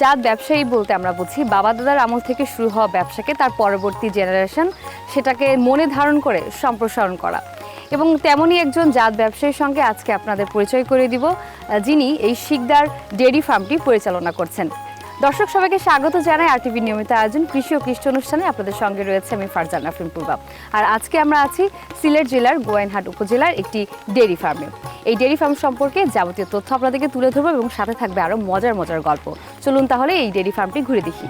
জাত ব্যবসায়ী বলতে আমরা বুঝি বাবা দাদার আমল থেকে শুরু হওয়া ব্যবসাকে তার পরবর্তী জেনারেশন সেটাকে মনে ধারণ করে সম্প্রসারণ করা। এবং তেমনই একজন জাত ব্যবসায়ীর সঙ্গে আজকে আপনাদের পরিচয় করে দিব, যিনি এই শিকদার ডেইরি ফার্মটি পরিচালনা করছেন। দর্শক সবাইকে স্বাগত জানাই RTV নিয়মিত আয়োজন কৃষি ও কৃষি অনুষ্ঠানে। আপনাদের সঙ্গে রয়েছে আমি ফারজানা ফিল্মপূর্বা। আর আজকে আমরা আছি সিলেট জেলার গোয়াইনহাট উপজেলার একটি ডেইরি ফার্মে। এই ডেইরি ফার্ম সম্পর্কে যাবতীয় তথ্য আপনাদেরকে তুলে ধরবো এবং সাথে থাকবে আরও মজার মজার গল্প। চলুন তাহলে এই ডেইরি ফার্মটি ঘুরে দেখি।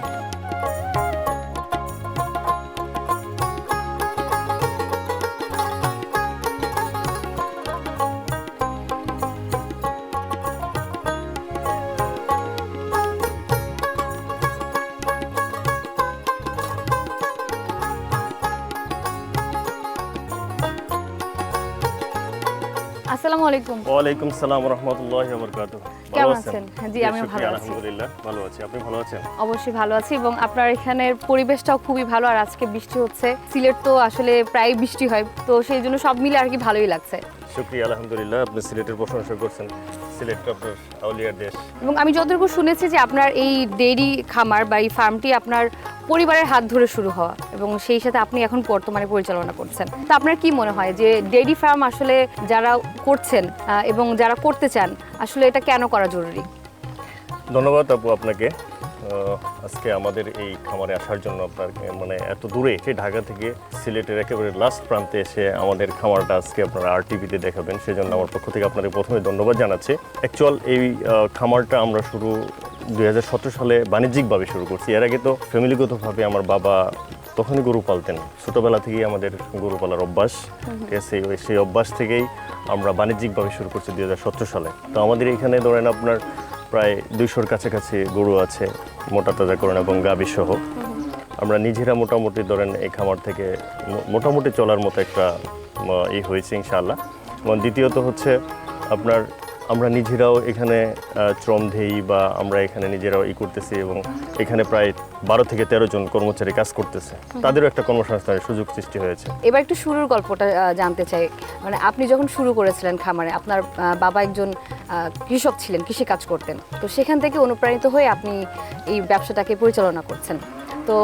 আসসালামু আলাইকুম। ওয়ালাইকুম আসসালাম ওয়া রাহমাতুল্লাহি ওয়া বারাকাতুহু। কেমন আছেন? জি আমি ভালো আছি। আলহামদুলিল্লাহ ভালো আছি। আপনি ভালো আছেন? অবশ্যই ভালো আছি এবং আপনার এখানের পরিবেশটাও খুবই ভালো। আর আজকে বৃষ্টি হচ্ছে, সিলেট তো আসলে প্রায় বৃষ্টি হয়, তো সেই জন্য সব মিলে আর কি ভালোই লাগছে। শুকরিয়া আলহামদুলিল্লাহ, আপনি সিলেটের প্রশংসা করছেন। সিলেট আপনার আউলিয়ার দেশ। এবং আমি যতটুকু শুনেছি যে আপনার এই ডেইরি খামার বা এই ফার্মটি আপনার পরিবারের হাত ধরে শুরু হওয়া এবং সেই সাথে আপনি এখন বর্তমানে পরিচালনা করছেন। তো আপনার কি মনে হয় যে ডেইরি ফার্ম আসলে যারা করছেন এবং যারা করতে চান আসলে এটা কেন করা জরুরি? ধন্যবাদ আপু আপনাকে আজকে আমাদের এই খামারে আসার জন্য। আপনার মানে এত দূরে সেই ঢাকা থেকে সিলেটের একেবারে লাস্ট প্রান্তে এসে আমাদের খামারটা আজকে আপনারা RTVতে দেখাবেন, সেজন্য আমার পক্ষ থেকে আপনাদের প্রথমে ধন্যবাদ জানাচ্ছি। অ্যাকচুয়াল এই খামারটা আমরা শুরু 2017 সালে বাণিজ্যিকভাবে শুরু করছি। এর আগে তো ফ্যামিলিগতভাবে আমার বাবা তখনই গরু পালতেন, ছোটোবেলা থেকেই আমাদের গরু পালার অভ্যাস। ঠিক আছে, সেই অভ্যাস থেকেই আমরা বাণিজ্যিকভাবে শুরু করছি 2017 সালে। তো আমাদের এখানে ধরেন আপনার প্রায় 200-র কাছাকাছি গরু আছে, মোটা তাজাকরণ এবং গাভী সহ। আমরা নিজেরা মোটামুটি ধরেন এই খামার থেকে মোটামুটি চলার মতো একটা হয়েছে ইনশাআল্লাহ। এবং দ্বিতীয়ত হচ্ছে আপনার আমরা নিজেরাও এখানে শ্রম দেই বা আমরা এখানে নিজেরাও করতেছি এবং এখানে প্রায় 12 থেকে 13 জন কর্মচারী কাজ করতেছে, তাদেরও একটা কর্মসংস্থানের সুযোগ সৃষ্টি হয়েছে। এবার একটু শুরুর গল্পটা জানতে চাই। মানে আপনি যখন শুরু করেছিলেন খামারে, আপনার বাবা একজন কৃষক ছিলেন, কৃষি কাজ করতেন, তো সেখান থেকে অনুপ্রাণিত হয়ে আপনি এই ব্যবসাটাকে পরিচালনা করছেন। তো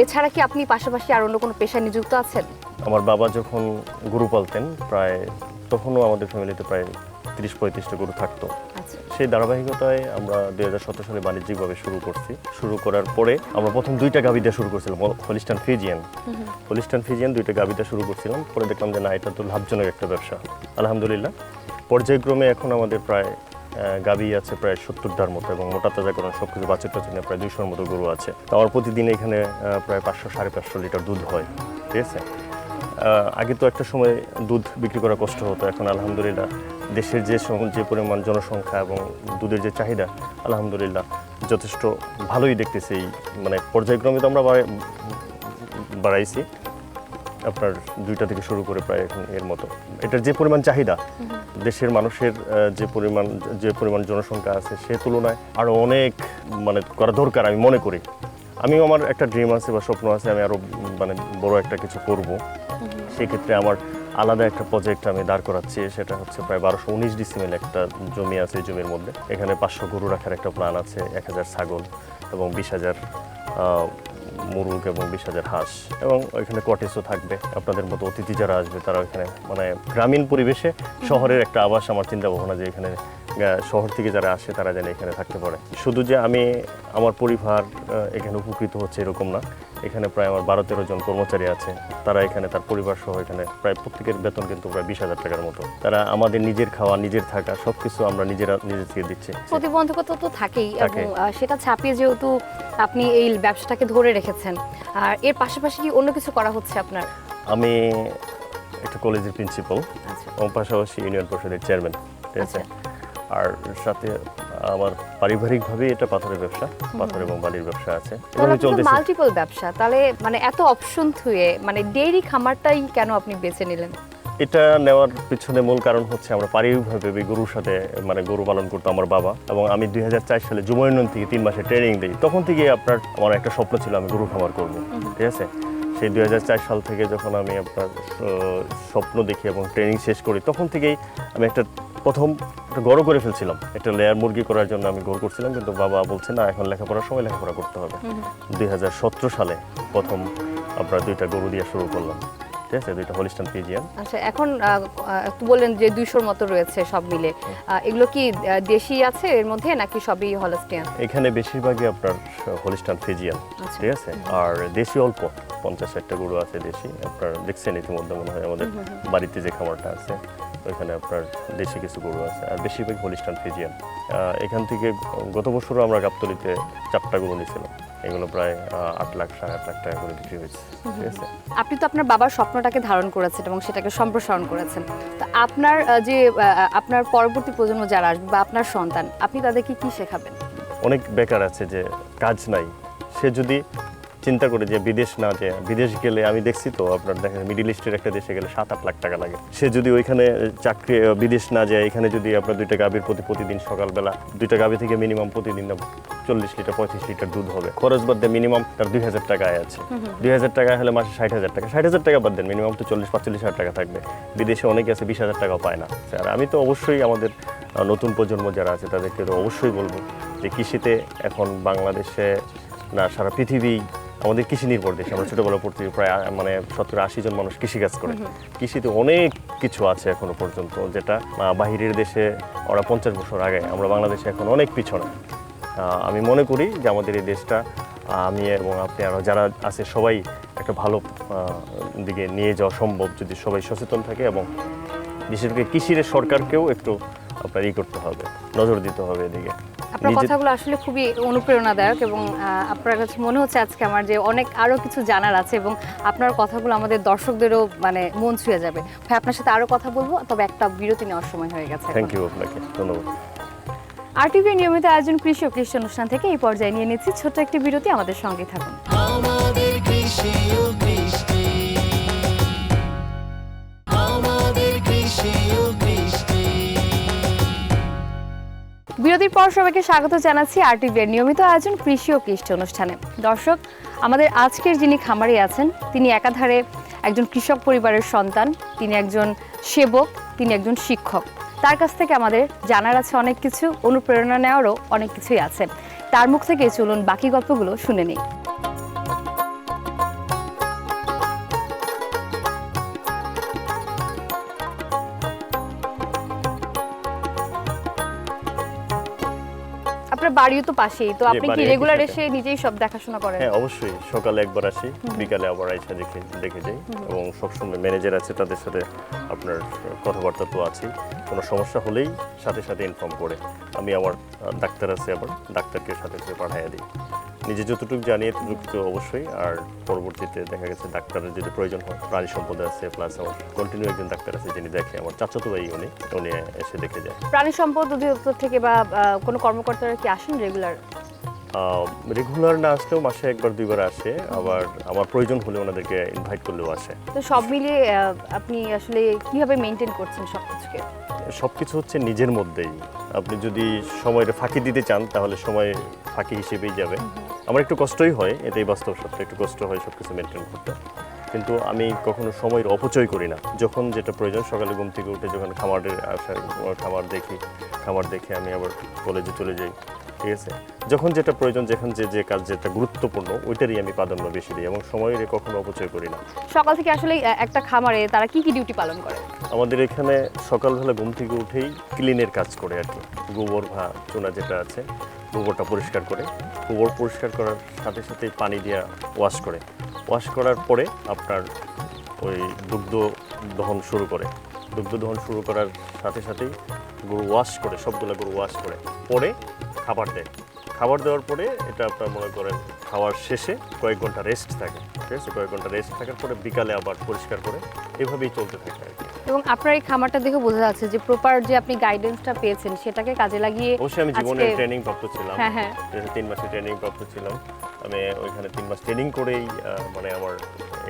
এছাড়া কি আপনি পাশাপাশি আর অন্য কোনো পেশায় নিযুক্ত আছেন? আমার বাবা যখন গরু পালতেন প্রায় তখনও আমাদের ফ্যামিলিতে প্রায় 30-35টা গরু থাকতো। সেই ধারাবাহিকতায় আমরা 2017 সালে বাণিজ্যিকভাবে শুরু করছি। শুরু করার পরে আমরা প্রথম 2টা গাভী দিয়ে শুরু করছিলাম, হলিস্টান ফ্রিজিয়ান 2টা গাভী দিয়ে শুরু করছিলাম। পরে দেখলাম যে না, এটা তো লাভজনক একটা ব্যবসা। আলহামদুলিল্লাহ পর্যায়ক্রমে এখন আমাদের প্রায় গাভী আছে প্রায় 70টার মতো এবং মোটা তাজাকরণ সব কিছু বাছুর টাছুর নিয়ে প্রায় 200-র মতো গরু আছে। তো আমার প্রতিদিন এখানে প্রায় 500-550 লিটার দুধ হয়। ঠিক আছে, আগে তো একটা সময় দুধ বিক্রি করা কষ্ট হতো, এখন আলহামদুলিল্লাহ দেশের যে পরিমাণ জনসংখ্যা এবং দুধের যে চাহিদা আলহামদুলিল্লাহ যথেষ্ট ভালোই দেখতেছি। মানে পর্যায়ক্রমে তো আমরা বাড়াইছি আপনার 2টা থেকে শুরু করে প্রায় এখন এর মতো। এটার যে পরিমাণ চাহিদা দেশের মানুষের যে পরিমাণ জনসংখ্যা আছে সে তুলনায় আরও অনেক মানে করা দরকার আমি মনে করি। আমিও আমার একটা ড্রিম আছে বা স্বপ্ন আছে, আমি আরও মানে বড় একটা কিছু করব। সেক্ষেত্রে আমার আলাদা একটা প্রজেক্ট আমি দাঁড় করাচ্ছি, সেটা হচ্ছে প্রায় 1219 ডিসিমেল একটা জমি আছে। এই জমির মধ্যে এখানে 500 গরু রাখার একটা প্ল্যান আছে, 1000 ছাগল এবং 20,000 মুরগ এবং 20,000 হাঁস, এবং এখানে কটেজও থাকবে। আপনাদের মতো অতিথি যারা আসবে তারা এখানে মানে গ্রামীণ পরিবেশে শহরের একটা আবাস আমার চিন্তা ভাবনা, যে এখানে শহর থেকে যারা আসে তারা যেন এখানে থাকতে পারে। শুধু যে আমি আমার পরিবার এখানে উপকৃত হচ্ছে এরকম না, এখানে প্রায় আমার 12-13 জন কর্মচারী আছে, তারা এখানে তার পরিবার সহ এখানে প্রায় প্রত্যেকের বেতন কিন্তু প্রায় 20,000 টাকার মতো। তারা আমাদের নিজের খাওয়া, নিজের থাকা সব কিছু আমরা নিজের থেকে দিচ্ছি। প্রতিবন্ধকতা তো থাকেই এবং সেটা ছাপিয়ে যেহেতু আপনি এই ব্যবসাটাকে ধরে রেখেছেন, আর এর পাশাপাশি কি অন্য কিছু করা হচ্ছে আপনার? আমি একটা কলেজের প্রিন্সিপাল এবং পাশাপাশি ইউনিয়ন পরিষদের চেয়ারম্যান। ঠিক আছে, আর সাথে আমার পারিবারিকভাবে এটা পাথরের ব্যবসা, পাথর এবং বালির ব্যবসা আছে। মাল্টিপল ব্যবসা, তাহলে মানে এত অপশন থুয়ে মানে ডেইরি খামারটাই কেন আপনি বেছে নিলেন? এটা নেওয়ার পিছনে মূল কারণ হচ্ছে আমরা পারিবারিকভাবে গরুর সাথে মানে গরু পালন করতো আমার বাবা, এবং আমি 2004 সালে যুব উন্নয়ন থেকে 3 মাসে ট্রেনিং দিই। তখন থেকে আমার একটা স্বপ্ন ছিল আমি গরু খামার করবো। ঠিক আছে, সেই 2004 সাল থেকে যখন আমি আপনার স্বপ্ন দেখি এবং ট্রেনিং শেষ করি, তখন থেকেই আমি একটা প্রথম একটা ঘরও করে ফেলছিলাম, একটা লেয়ার মুরগি করার জন্য আমি ঘর করছিলাম, কিন্তু বাবা বলছে না, এখন লেখাপড়ার সময় লেখাপড়া করতে হবে। 2017 সালে প্রথম আমরা 2টা গরু দিয়ে শুরু করলাম, ঠিক আছে, 2টা হলিস্টাইন ফ্রিজিয়ান। আচ্ছা, এখন একটু বললেন যে 200-র মতো রয়েছে সব মিলে, এগুলো কি দেশি আছে এর মধ্যে নাকি সবই হলস্টিয়ান? এখানে বেশিরভাগই আপনার হলিস্টাইন ফ্রিজিয়ান, ঠিক আছে, আর দেশি অল্প 50-60টা গরু আছে দেশি। আপনার দেখছেন ইতিমধ্যে মনে হয় আমাদের বাড়িতে যে খামারটা আছে ওইখানে আপনার দেশি কিছু গরু আছে, আর বেশিরভাগ হলিস্টাইন ফ্রিজিয়ান। এখান থেকে গত বছরও আমরা গাবতলীতে 4টা গরু নিয়েছিলাম, এগুলো প্রায় 8 লাখ 8.5 লাখ টাকা করে বিক্রি হয়েছে, ঠিক আছে। আপনি তো আপনার বাবার স্বপ্নটাকে ধারণ করেছেন এবং সেটাকে সম্প্রসারণ করেছেন, তো আপনার যে আপনার পরবর্তী প্রজন্ম যারা আসবে বা আপনার সন্তান, আপনি তাদেরকে কি শেখাবেন? অনেক বেকার আছে যে কাজ নাই, সে যদি চিন্তা করে যে বিদেশ না যায়, বিদেশ গেলে আমি দেখছি তো আপনার দেখেন মিডিল ইস্টের একটা দেশে গেলে 7-8 লাখ টাকা লাগে। সে যদি ওইখানে চাকরি বিদেশ না যায়, এখানে যদি আপনার 2টা গাভীর প্রতিদিন সকালবেলা 2টা গাভী থেকে মিনিমাম প্রতিদিন 40 লিটার 35 লিটার দুধ হবে, খরচ বাদ দিয়ে মিনিমাম তার 2000 টাকা আয় আছে। 2000 টাকা হলে মাসে 60,000 টাকা, 60,000 টাকা বাদ দেন মিনিমাম তো 40-45 হাজার টাকা থাকবে। বিদেশে অনেকে আছে 20,000 টাকাও পায় না। আর আমি তো অবশ্যই আমাদের নতুন প্রজন্ম যারা আছে তাদেরকে তো অবশ্যই বলবো যে কৃষিতে এখন বাংলাদেশে না সারা পৃথিবী আমাদের কৃষি নির্ভর দেশ। আমরা ছোটবেলা পড়তে প্রায় 70-80 জন মানুষ কৃষিকাজ করে। কৃষিতে অনেক কিছু আছে এখনো পর্যন্ত, যেটা বাহিরের দেশে ওরা 50 বছর আগে, আমরা বাংলাদেশে এখন অনেক পিছনে। আমি মনে করি যে আমাদের এই দেশটা আমি এবং আপনি আরও যারা আছে সবাই একটা ভালো দিকে নিয়ে যাওয়া সম্ভব যদি সবাই সচেতন থাকে, এবং বিশেষ করে কৃষির সরকারকেও একটু আপনার করতে হবে, নজর দিতে হবে এদিকে। আপনার কথাগুলো আসলে খুবই অনুপ্রেরণাদায়ক এবং আপনার কাছে মনে হচ্ছে আজকে আমার যে অনেক আরো কিছু জানার আছে, এবং আপনার কথাগুলো আমাদের দর্শকদেরও মানে মন ছুঁয়ে যাবে। ভাই, আপনার সাথে আরো কথা বলবো, তবে একটা বিরতি নেওয়ার সময় হয়ে গেছে। থ্যাংক ইউ আপনাকে, ধন্যবাদ। RTV নিয়মিত আয়োজন কৃষি ও কৃষি অনুষ্ঠান থেকে এই পর্যায়ে নিয়ে নিচ্ছি ছোট্ট একটি বিরতি, আমাদের সঙ্গে থাকুন। আমাদের কৃষি ও কৃষ্টি, আমাদের কৃষি ও কৃষ্টি। বিরতির পর সবাইকে স্বাগত জানাচ্ছি RTV নিয়মিত আয়োজন কৃষি ও কৃষি অনুষ্ঠানে। দর্শক, আমাদের আজকের যিনি খামারি আছেন তিনি একাধারে একজন কৃষক পরিবারের সন্তান, তিনি একজন সেবক, তিনি একজন শিক্ষক। তার কাছ থেকে আমাদের জানার আছে অনেক কিছু, অনুপ্রেরণা নেওয়ারও অনেক কিছুই আছে। তার মুখ থেকে চলুন বাকি গল্পগুলো শুনে নিই। আপনার বাড়িও তো পাশেই, তো আপনি কি রেগুলার এসে নিজেই সব দেখাশোনা করেন? হ্যাঁ, অবশ্যই। সকালে একবার আসি, বিকালে আবার আইসা দেখে যাই, এবং সবসময় ম্যানেজার আছে তাদের সাথে আপনার কথাবার্তা তো আছেই। কোনো সমস্যা হলেই সাথে সাথে ইনফর্ম করে। আমি আমার ডাক্তার আছে, আবার ডাক্তারকে সাথে সাথে পাঠিয়ে দিই। নিজে যতটুকু জানি এতটুকু তো অবশ্যই, আর পরবর্তীতে দেখা গেছে ডাক্তারের যদি প্রয়োজন হয়, প্রাণী সম্পদ আছে, প্লাস আমার কন্টিনিউ একজন ডাক্তার আছে যিনি দেখে, আমার চাচাতো ভাই উনি এসে দেখে যায়। প্রাণী সম্পদ অধিদপ্তর থেকে বা কোনো কর্মকর্তারা কি আসেন রেগুলার? রেগুলার না আসলেও মাসে একবার দুইবার আসে, আবার আমার প্রয়োজন হলে ওনাদেরকে ইনভাইট করলেও আসে। তো সব মিলিয়ে আপনি আসলে কিভাবে মেনটেন করছেন সবকিছুকে? সবকিছু হচ্ছে নিজের মধ্যেই। আপনি যদি সময়টা ফাঁকি দিতে চান তাহলে সময় ফাঁকি হিসেবেই যাবে। আমার একটু কষ্টই হয়, এটাই বাস্তব সত্য, একটু কষ্ট হয় সবকিছু মেনটেন করতে, কিন্তু আমি কখনো সময়ের অপচয় করি না। যখন যেটা প্রয়োজন, সকালে ঘুম থেকে উঠে যখন খামার দেখে আমি আবার কলেজে চলে যাই, ঠিক আছে। যখন যেটা প্রয়োজন, যেখানে যে কাজ যেটা গুরুত্বপূর্ণ ওইটারই আমি প্রাধান্য বেশি দিই, এবং সময়ের কখনো অপচয় করি না। সকাল থেকে আসলে একটা খামারে তারা কি কি ডিউটি পালন করে? আমাদের এখানে সকালবেলা ঘুম থেকে উঠেই ক্লিনের কাজ করে আর কি। গোবর বা চুনা যেটা আছে, গোবরটা পরিষ্কার করে, গোবর পরিষ্কার করার সাথে সাথেই পানি দিয়ে ওয়াশ করার পরে আপনার ওই দুগ্ধ দহন শুরু করার সাথে সাথেই গরু ওয়াশ করে, সবগুলো গরু ওয়াশ করে পরে খাবার দেওয়ার পরে এটা আপনার মনে করেন খাওয়ার শেষে কয়েক ঘন্টা রেস্ট থাকে, ঠিক আছে। কয়েক ঘন্টা রেস্ট থাকার পরে বিকালে আবার পরিষ্কার করে, এভাবেই চলতে থাকে আর কি। এবং আপনার এই খামারটা দেখে বোঝা যাচ্ছে যে প্রপার যে আপনি গাইডেন্সটা পেয়েছেন সেটাকে কাজে লাগিয়ে। অবশ্যই আমি জীবনে ট্রেনিং প্রাপ্ত ছিলাম। হ্যাঁ, 3 মাসের ট্রেনিং প্রাপ্ত ছিলাম আমি। ওইখানে 3 মাস ট্রেনিং করেই মানে আমার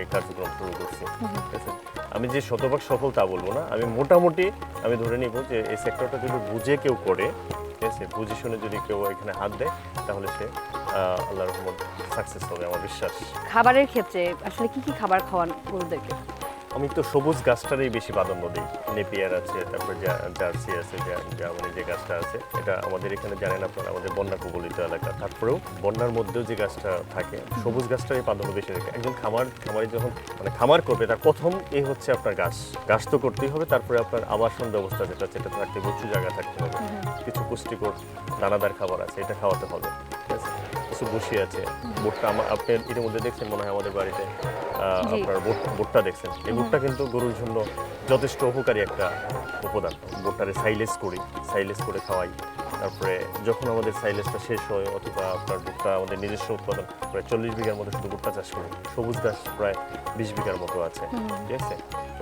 এই কার্যক্রম শুরু করছি, ঠিক আছে। আমি যে শতভাগ সফল তা বলবো না, আমি মোটামুটি আমি ধরে নিব যে এই সেক্টরটা যদি বুঝে কেউ করে, ঠিক আছে, বুঝে শুনে যদি কেউ এখানে হাত দেয় তাহলে সে আল্লাহর রহমত সাকসেস হবে, আমার বিশ্বাস। খাবারের ক্ষেত্রে আসলে কি কি খাবার খাওয়ান গরুদেরকে? আমি তো সবুজ গাছটারই বেশি প্রাধান্য দিই। নেপিয়ার আছে, তারপর জার্সি আছে, জার্মানি যে গাছটা আছে, এটা আমাদের এখানে জানেন আপনারা আমাদের বন্যা কবলিত এলাকা। তারপরেও বন্যার মধ্যেও যে গাছটা থাকে সবুজ গাছটারই প্রাধান্য বেশি রাখে। একজন খামারি যখন মানে খামার করবে তার প্রথম হচ্ছে আপনার গাছ তো করতেই হবে, তারপরে আপনার আবাসন ব্যবস্থা যেটা থাকতে হবে, উঁচু জায়গা থাকতে হবে, কিছু পুষ্টিকর দানাদার খাবার আছে এটা খাওয়াতে হবে, ঠিক আছে। কিছু বসি আছে, ভুট্টা আপনি এর মধ্যে দেখছেন মনে হয় আমাদের বাড়িতে আপনার ভুট্টা দেখছেন। এই ভুট্টা কিন্তু গরুর জন্য যথেষ্ট উপকারী একটা উপাদান। ভুট্টারে সাইলেজ করে খাওয়াই। তারপরে যখন আমাদের সাইলেজটা শেষ হয় অথবা আপনার ভুট্টা আমাদের নিজস্ব উৎপাদন প্রায় 40 বিঘার মতো শুধু ভুট্টা চাষ করি। সবুজ গাছ প্রায় 20 বিঘার মতো আছে, ঠিক আছে।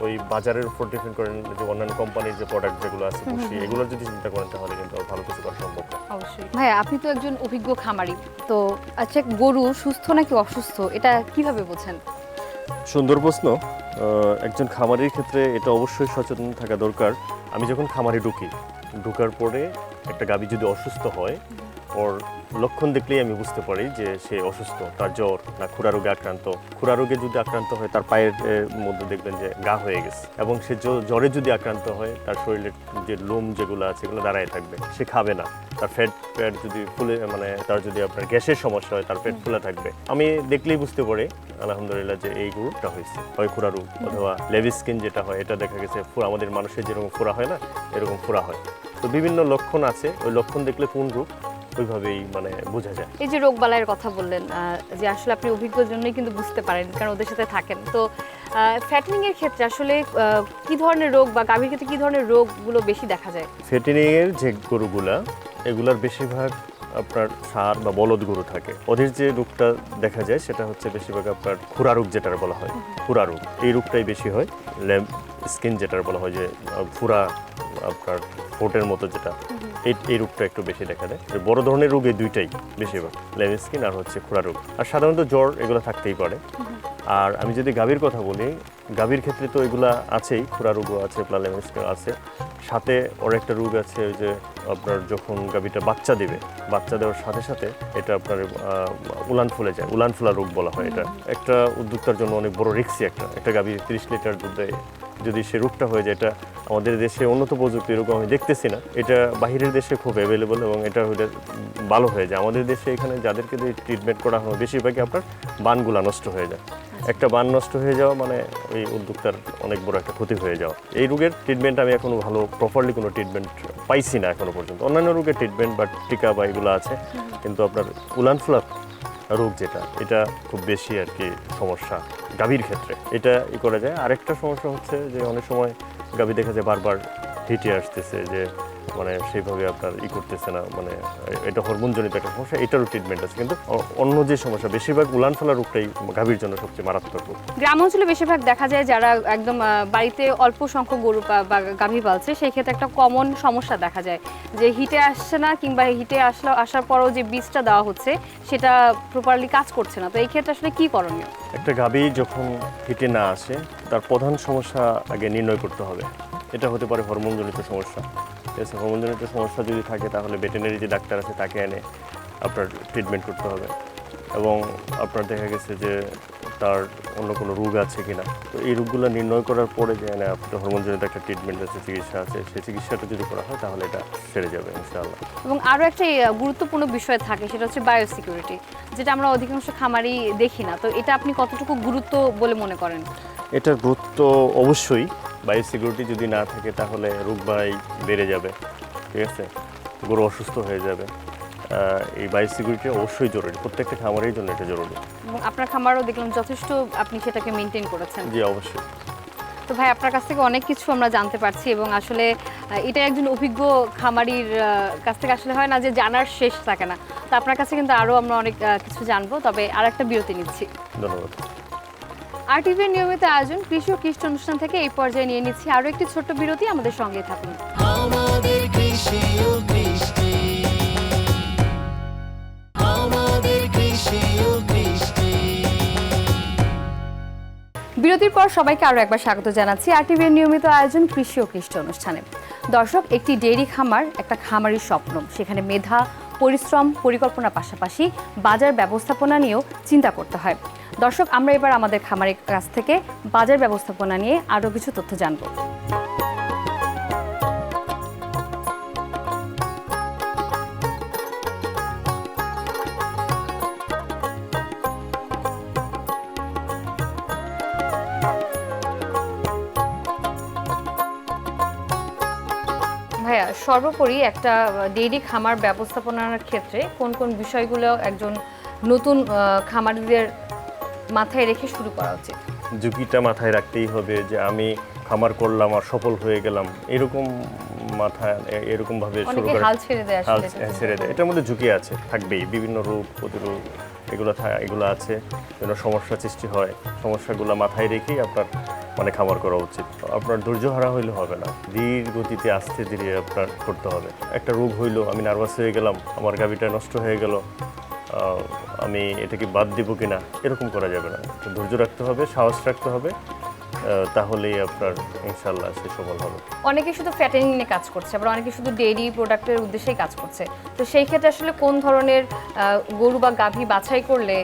ওই বাজারের উপর ডিপেন্ড করেন যে অন্যান্য কোম্পানির যে প্রোডাক্ট যেগুলো আছে বসি এগুলো যদি চিন্তা করেন তাহলে কিন্তু ভালো কিছু করা সম্ভব না। অবশ্যই ভাই, আপনি তো একজন অভিজ্ঞ খামারি, তো আচ্ছা গরু সুস্থ নাকি অসুস্থ এটা কিভাবে বোঝেন? সুন্দর প্রশ্ন। একজন খামারির ক্ষেত্রে এটা অবশ্যই সচেতন থাকা দরকার। আমি যখন খামারে ঢোকার পরে একটা গাভী যদি অসুস্থ হয়, ওর লক্ষণ দেখলেই আমি বুঝতে পারি যে সে অসুস্থ। তার জ্বর না খুরা রোগে আক্রান্ত। খুরা রোগে যদি আক্রান্ত হয় তার পায়ের মধ্যে দেখবেন যে গা হয়ে গেছে, এবং সে জ্বরে যদি আক্রান্ত হয় তার শরীরের যে লোম যেগুলো আছে এগুলো দাঁড়ায় থাকবে, সে খাবে না। তার পেট যদি ফুলে মানে তার যদি আপনার গ্যাসের সমস্যা হয় তার পেট ফুলে থাকবে। আমি দেখলেই বুঝতে পারি আলহামদুলিল্লাহ যে এই গরুটা হয়েছে হয় খুরা রোগ অথবা লেভি স্কিন যেটা হয়, এটা দেখা গেছে আমাদের মানুষের যেরকম ফোড়া হয় না এরকম ফোড়া হয়। তো বিভিন্ন লক্ষণ আছে, ওই লক্ষণ দেখলে কোন রোগ ওইভাবেই মানে বোঝা যায়। এই যে রোগ বালাইয়ের কথা বললেন, যে আসলে আপনি অভিজ্ঞর জন্যই কিন্তু বুঝতে পারেন কারণ ওদের সাথে থাকেন। তো ফ্যাটেনিং এর ক্ষেত্রে আসলে কি ধরনের রোগ বা গাভীর ক্ষেত্রে কি ধরনের রোগগুলো বেশি দেখা যায়? ফ্যাটেনিং এর যে গরুগুলা এগুলার বেশিরভাগ আপনার ষাঁড় বা বলদ গরু থাকে, ওদের যে রোগটা দেখা যায় সেটা হচ্ছে বেশিরভাগ আপনার খুরা রোগ যেটা বলা হয়, খুরা রোগ এই রোগটাই বেশি হয়। স্কিন যেটা বলা হয় যে ফুরা আপনার ফোটের মতো যেটা, এই রোগটা একটু বেশি দেখা যায়। বড় ধরনের রোগ এই দুইটাই বেশিরভাগ, লেভি স্কিন আর হচ্ছে খুরা রোগ। আর সাধারণত জ্বর এগুলো থাকতেই পারে। আর আমি যদি গাভীর কথা বলি, গাভীর ক্ষেত্রে তো এগুলা আছেই, খুরা রোগও আছে, লেভি স্কিন আছে, সাথে ওর একটা রোগ আছে ওই যে আপনার যখন গাভীটা বাচ্চা দেওয়ার সাথে সাথে এটা আপনার উলান ফুলে যায়, উলান ফুলা রোগ বলা হয়। এটা একটা উদ্যোক্তার জন্য অনেক বড় রিস্কি। একটা গাভী 30 লিটার দুধ দেয়, যদি সে রোগটা হয়ে যায়, এটা আমাদের দেশে উন্নত প্রযুক্তির রোগ আমি দেখতেছি না, এটা বাহিরের দেশে খুব অ্যাভেলেবল এবং এটা হলে ভালো হয়ে যায়। আমাদের দেশে এখানে যাদেরকে ট্রিটমেন্ট করা হয় বেশিরভাগই আপনার বানগুলা নষ্ট হয়ে যায়। একটা বান নষ্ট হয়ে যাওয়া মানে ওই উদ্যোক্তার অনেক বড় একটা ক্ষতি হয়ে যাওয়া। এই রোগের ট্রিটমেন্ট আমি এখনো ভালো প্রপারলি কোনো ট্রিটমেন্ট পাইছি না এখনো পর্যন্ত। অন্যান্য রোগের ট্রিটমেন্ট বা টিকা বা এগুলো আছে, কিন্তু আপনার উলান ফুলা রোগ যেটা, এটা খুব বেশি আর কি সমস্যা গাভীর ক্ষেত্রে, এটা করা যায়। আরেকটা সমস্যা হচ্ছে যে অনেক সময় গাভী দেখা যায় বারবার হিটে আসতেছে, যে মানে সেইভাবে আপনার করতেছে না, মানে এটা হরমোনজনিত একটা সমস্যা, এটারও ট্রিটমেন্ট আছে। কিন্তু অন্য যে সমস্যা বেশিরভাগ উলান ফোলা রোগটাই গাভীর জন্য সবচেয়ে মারাত্মক রোগ। গ্রাম অঞ্চলে বেশিরভাগ দেখা যায় যারা একদম বাড়িতে অল্প সংখ্যক গরু বা গাভী পালছে, সেই ক্ষেত্রে একটা কমন সমস্যা দেখা যায় যে হিটে আসছে না, কিংবা হিটে আসার পরও যে বীজটা দেওয়া হচ্ছে সেটা প্রপারলি কাজ করছে না। তো এই ক্ষেত্রে আসলে কি করণীয়? একটা গাভী যখন হিটে না আসে তার প্রধান সমস্যা আগে নির্ণয় করতে হবে। এটা হতে পারে হরমোনজনিত সমস্যা, ঠিক আছে। হরমোনজনিত সমস্যা যদি থাকে তাহলে ভেটেরিনারি যে ডাক্তার আছে তাকে এনে আপনার ট্রিটমেন্ট করতে হবে, এবং আপনার দেখা গেছে যে তার অন্য কোনো রোগ আছে কিনা। তো এই রোগগুলো নির্ণয় করার পরে যে আপনার হরমোনজনিত একটা ট্রিটমেন্ট আছে, চিকিৎসা আছে, সেই চিকিৎসাটা যদি করা হয় তাহলে এটা সেরে যাবে ইনশাআল্লাহ। এবং আরও একটা গুরুত্বপূর্ণ বিষয় থাকে, সেটা হচ্ছে বায়োসিকিউরিটি, যেটা আমরা অধিকাংশ খামারই দেখি না। তো এটা আপনি কতটুকু গুরুত্ব বলে মনে করেন? এটার গুরুত্ব অবশ্যই। বায়োসিকিউরিটি যদি না থাকে তাহলে রোগ বালাই বেড়ে যাবে, ঠিক আছে, গরু অসুস্থ হয়ে যাবে। এই বায়োসিকিউরিটি অবশ্যই জরুরি, প্রত্যেকটা খামারের জন্য এটা জরুরি। এবং আপনার খামারও দেখলাম যথেষ্ট আপনি সেটাকে মেনটেন করেছেন। জি অবশ্যই। তো ভাই, আপনার কাছ থেকে অনেক কিছু আমরা জানতে পারছি, এবং আসলে এটা একজন অভিজ্ঞ খামারির কাছ থেকে আসলে হয় না যে জানার শেষ থাকে না। তো আপনার কাছে কিন্তু আরও আমরা অনেক কিছু জানবো, তবে আর একটা বিরতি নিচ্ছি। ধন্যবাদ। আরটিভির নিয়মিত আয়োজন কৃষি ও কৃষি অনুষ্ঠান থেকে এই পর্যায়ে নিয়ে নিচ্ছি আরও একটি ছোট্ট বিরতি। আমাদের সঙ্গে থাকুন। আমাদের কৃষি ও কৃষ্টি, আমাদের কৃষি ও কৃষ্টি। বিরতির পর সবাইকে আরও একবার স্বাগত জানাচ্ছি আরটিভির নিয়মিত আয়োজন কৃষি ও কৃষি অনুষ্ঠানে। দর্শক, একটি ডেইরি খামার একটা খামারির স্বপ্ন। সেখানে মেধা, পরিশ্রম পরিকল্পনার পাশাপাশি বাজার ব্যবস্থাপনা নিয়েও চিন্তা করতে হয়। দর্শক, আমরা এবার আমাদের খামারের কাছ থেকে বাজার ব্যবস্থাপনা নিয়ে আরও কিছু তথ্য জানব। ভাইয়া, সর্বোপরি একটা ডেইরি খামার ব্যবস্থাপনার ক্ষেত্রে কোন কোন বিষয়গুলো একজন নতুন খামারিদের মাথায় রেখে শুরু করা উচিত? ঝুঁকিটা মাথায় রাখতেই হবে যে আমি খামার করলাম আর সফল হয়ে গেলাম, এরকম মাথায় এরকমভাবে শুরু অনেকে করে হাল ছেড়ে দেয় হাল আসলে। ছেড়ে দেয়। এটার মধ্যে ঝুঁকি আছে, থাকবেই। বিভিন্ন রোগ প্রতিরোধ এগুলো আছে, বিভিন্ন সমস্যা সৃষ্টি হয়। সমস্যাগুলো মাথায় রেখেই আপনার খামার করা উচিত। আপনার ধৈর্য হারা হইলে হবে না, ধীর গতিতে আস্তে ধীরে আপনার করতে হবে। একটা রোগ হইলো, আমি নার্ভাস হয়ে গেলাম, আমার গাভীটা নষ্ট হয়ে গেল, আমি এটাকে বাদ দিব কিনা, এরকম করা যাবে না। তো ধৈর্য রাখতে হবে, সাহস রাখতে হবে, তাহলেই আপনার ইনশাল্লাহ সে সফল হবে। অনেকে শুধু ফ্যাটেনিং নিয়ে কাজ করছে, আবার অনেকে শুধু ডেইরি প্রোডাক্টের উদ্দেশ্যেই কাজ করছে। তো সেই ক্ষেত্রে আসলে কোন ধরনের গরু বা গাভী বাছাই করলে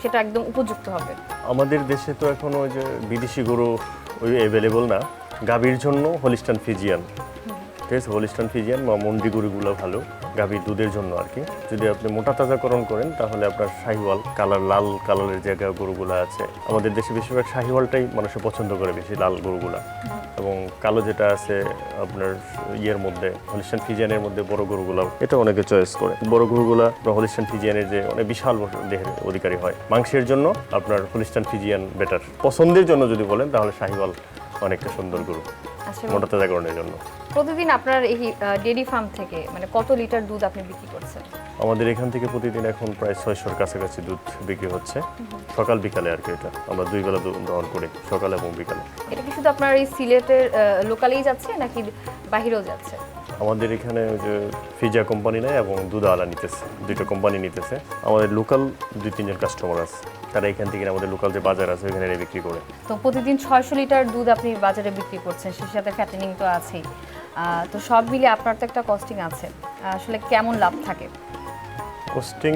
সেটা একদম উপযুক্ত হবে? আমাদের দেশে তো এখন ওই যে বিদেশি গরু ওই অ্যাভেলেবল না। গাভীর জন্য হলিস্টান ফিজিয়ান, ঠিক আছে, হলিস্টান ফিজিয়ান বা মন্ডি গরুগুলো ভালো গাভীর দুধের জন্য আর কি। যদি আপনি মোটা তাজাকরণ করেন তাহলে আপনার শাহিওয়াল লাল কালারের জায়গা গরুগুলো আছে। আমাদের দেশে বেশিরভাগ শাহিওয়ালটাই মানুষে পছন্দ করে বেশি, লাল গরুগুলা। এবং কালো যেটা আছে আপনার ইয়ের মধ্যে হলিস্টান ফিজিয়ানের মধ্যে বড় গরুগুলো, এটা অনেকে চয়েস করে। বড় গরুগুলা হলিস্টান ফিজিয়ানের যে অনেক বিশাল দেহের অধিকারী হয়। মাংসের জন্য আপনার হলিস্টান ফিজিয়ান বেটার। পছন্দের জন্য যদি বলেন তাহলে শাহিওয়াল অনেকটা সুন্দর গরু মোটা তাজাকরণের জন্য। প্রতিদিন আপনার এই ডেইরি ফার্ম থেকে কত লিটার দুধ আপনি বিক্রি করছেন? আমাদের এখান থেকে প্রতিদিন এখন প্রায় 600-র কাছাকাছি দুধ বিক্রি হচ্ছে, সকাল বিকালে আর কি। এটা আমরা 2 বেলা দুধ দহন করি, সকাল এবং বিকালে। এটা কি শুধু আপনার এই সিলেটের লোকালেই যাচ্ছে নাকি বাহিরেও যাচ্ছে? আমাদের এখানে ওই যে ফিজা কোম্পানি নেয় এবং দুধওয়ালা নিতেছে, 2টা কোম্পানি নিতেছে। আমাদের লোকাল 2-3 জন কাস্টমার আছে, তারা এখান থেকে আমাদের লোকাল যে বাজার আছে ওখানে বিক্রি করে। তো প্রতিদিন 600 লিটার দুধ আপনি বাজারে বিক্রি করছেন, সেই সাথে ফ্যাটেনিং তো আছেই। তো সব মিলিয়ে আপনার তো একটা কস্টিং আছে, আসলে কেমন লাভ থাকে? কস্টিং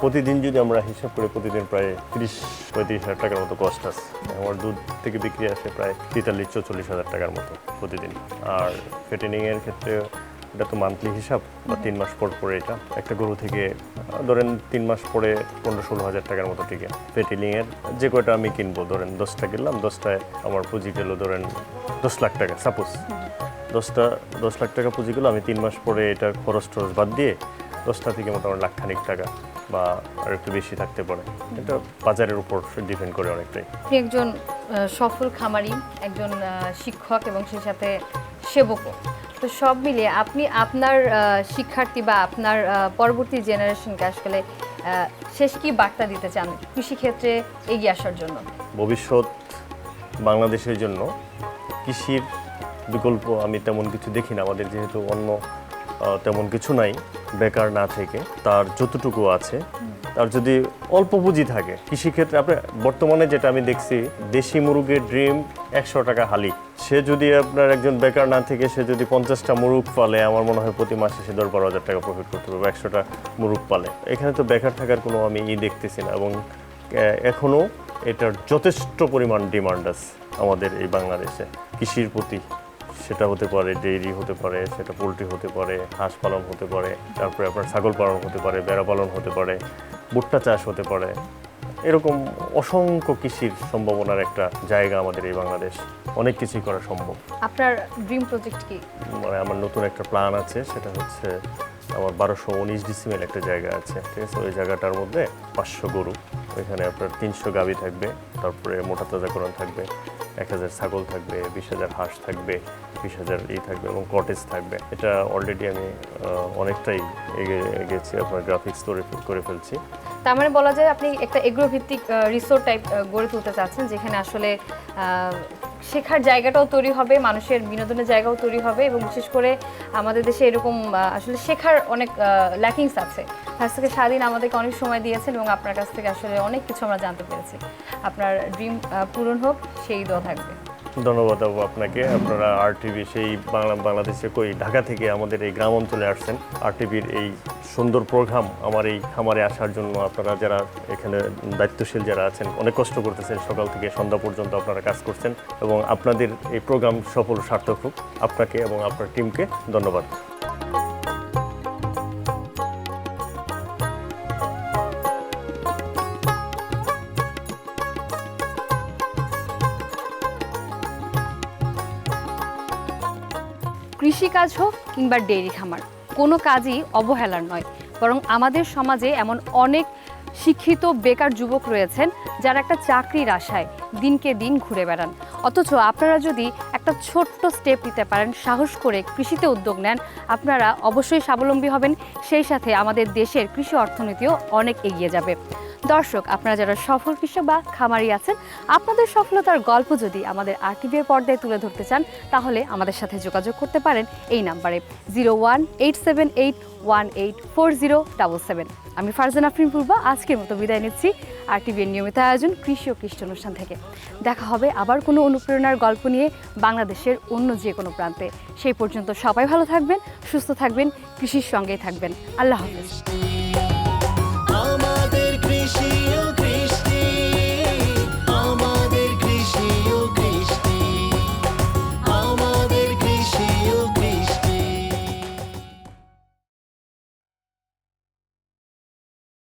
প্রতিদিন যদি আমরা হিসাব করি, প্রতিদিন প্রায় 30-35 হাজার টাকার মতো কস্ট আছে। আমার দুধ থেকে বিক্রি আসে প্রায় 43-44 হাজার টাকার মতো প্রতিদিন। আর ফ্যাটেনিংয়ের ক্ষেত্রে এটা তো মান্থলি হিসাব, বা 3 মাস পর পরে এটা একটা গরু থেকে ধরেন 3 মাস পরে 15-16 হাজার টাকার মতো টিকে। ফ্যাটেনিংয়ের যে কয়টা আমি কিনবো, ধরেন 10টা কিনলাম, 10টায় আমার পুঁজি গেল ধরেন 10 লাখ টাকা, সাপোজ 10 লাখ টাকা পুঁজি গেলো। আমি 3 মাস পরে এটার খরচ বাদ দিয়ে 10টা থেকে মোটামুটি লাখখানিক টাকা বা আর একটু বেশি থাকতে পারে। এটা বাজারের উপর ডিপেন্ড করে অনেকটাই। আপনি একজন সফল খামারি, একজন শিক্ষক এবং সেই সাথে সেবকও। তো সব মিলিয়ে আপনি আপনার শিক্ষার্থী বা আপনার পরবর্তী জেনারেশনকে আসলে শেষ কি বার্তা দিতে চান কৃষিক্ষেত্রে এগিয়ে আসার জন্য? ভবিষ্যৎ বাংলাদেশের জন্য কৃষির বিকল্প আমি তেমন কিছু দেখি না। আমাদের যেহেতু অন্য তেমন কিছু নাই, বেকার না থেকে তার যতটুকু আছে, তার যদি অল্প পুঁজি থাকে কৃষিক্ষেত্রে, আপনি বর্তমানে যেটা আমি দেখছি, দেশি মুরগের ডিম 100 টাকা হালি। সে যদি আপনার একজন বেকার না থেকে সে যদি 50টা মুরগ পালে, আমার মনে হয় প্রতি মাসে সে 10-12 হাজার টাকা প্রফিট করতে পারবে 100টা মুরগ পালে। এখানে তো বেকার থাকার কোনো আমি দেখতেছি না, এবং এখনও এটার যথেষ্ট পরিমাণ ডিমান্ড আছে আমাদের এই বাংলাদেশে কৃষির প্রতি। সেটা হতে পারে ডেইরি হতে পারে, সেটা পোলট্রি হতে পারে, হাঁস পালন হতে পারে, তারপরে আপনার ছাগল পালন হতে পারে, ভেড়া পালন হতে পারে, ভুট্টা চাষ হতে পারে। এরকম অসংখ্য কৃষির সম্ভাবনার একটা জায়গা আমাদের এই বাংলাদেশ। অনেক কিছুই করা সম্ভব। আপনার ড্রিম প্রজেক্ট কি? আমার নতুন একটা প্ল্যান আছে, সেটা হচ্ছে আমার 1219 ডিসিমেল একটা জায়গা আছে, ঠিক আছে। ওই জায়গাটার মধ্যে 500 গরু, ওইখানে আপনার 300 গাভী থাকবে, তারপরে মোটা তাজাকরণ থাকবে, 1000 ছাগল থাকবে, 20,000 হাঁস থাকবে, 20,000 থাকবে এবং কটেজ থাকবে। এটা অলরেডি আমি অনেকটাই এগেছি, আপনার গ্রাফিক্স করে ফেলছি। তার মানে বলা যায় আপনি একটা এগ্রো ভিত্তিক রিসোর্ট টাইপ গড়ে তুলতে চাচ্ছেন, যেখানে আসলে শেখার জায়গাটাও তৈরি হবে, মানুষের বিনোদনের জায়গাও তৈরি হবে, এবং বিশেষ করে আমাদের দেশে এরকম আসলে শেখার অনেক ল্যাকিংস আছে। কাছ থেকে সারাদিন আমাদেরকে অনেক সময় দিয়েছেন এবং আপনার কাছ থেকে আসলে অনেক কিছু আমরা জানতে পেরেছি। আপনার ড্রিম পূরণ হোক, সেই দোয়া থাকবে। ধন্যবাদ আপু আপনাকে। আপনারা RTV সেই বাংলাদেশে ঢাকা থেকে আমাদের এই গ্রাম অঞ্চলে আসছেন। RTVর এই সুন্দর প্রোগ্রাম আমার এই খামারে আসার জন্য আপনারা যারা এখানে দায়িত্বশীল যারা আছেন অনেক কষ্ট করতেছেন, সকাল থেকে সন্ধ্যা পর্যন্ত আপনারা কাজ করছেন এবং আপনাদের এই প্রোগ্রাম সফল সার্থক হোক। আপনাকে এবং আপনার টিমকে ধন্যবাদ। কৃষিকাজ হোক কিংবা ডেইরি খামার, কোনো কাজই অবহেলার নয়, বরং আমাদের সমাজে এমন অনেক শিক্ষিত বেকার যুবক রয়েছেন যারা একটা চাকরির আশায় দিনকে দিন ঘুরে বেড়ান। অথচ আপনারা যদি একটা ছোট্ট স্টেপ নিতে পারেন, সাহস করে কৃষিতে উদ্যোগ নেন, আপনারা অবশ্যই স্বাবলম্বী হবেন। সেই সাথে আমাদের দেশের কৃষি অর্থনীতিও অনেক এগিয়ে যাবে। দর্শক, আপনারা যারা সফল কৃষক বা খামারি আছেন, আপনাদের সফলতার গল্প যদি আমাদের RTV এর পর্দায় তুলে ধরতে চান, তাহলে আমাদের সাথে যোগাযোগ করতে পারেন এই নাম্বারে 018781840777। আমি ফারজানা আফরিন পূর্বা আজকের মতো বিদায় নিচ্ছি RTV এর নিয়মিত আয়োজন কৃষি ও কৃষি অনুষ্ঠান থেকে। দেখা হবে আবার কোনো অনুপ্রেরণার গল্প নিয়ে বাংলাদেশের অন্য যে কোনো প্রান্তে। সেই পর্যন্ত সবাই ভালো থাকবেন, সুস্থ থাকবেন, কৃষির সঙ্গেই থাকবেন। আল্লাহ হাফেজ।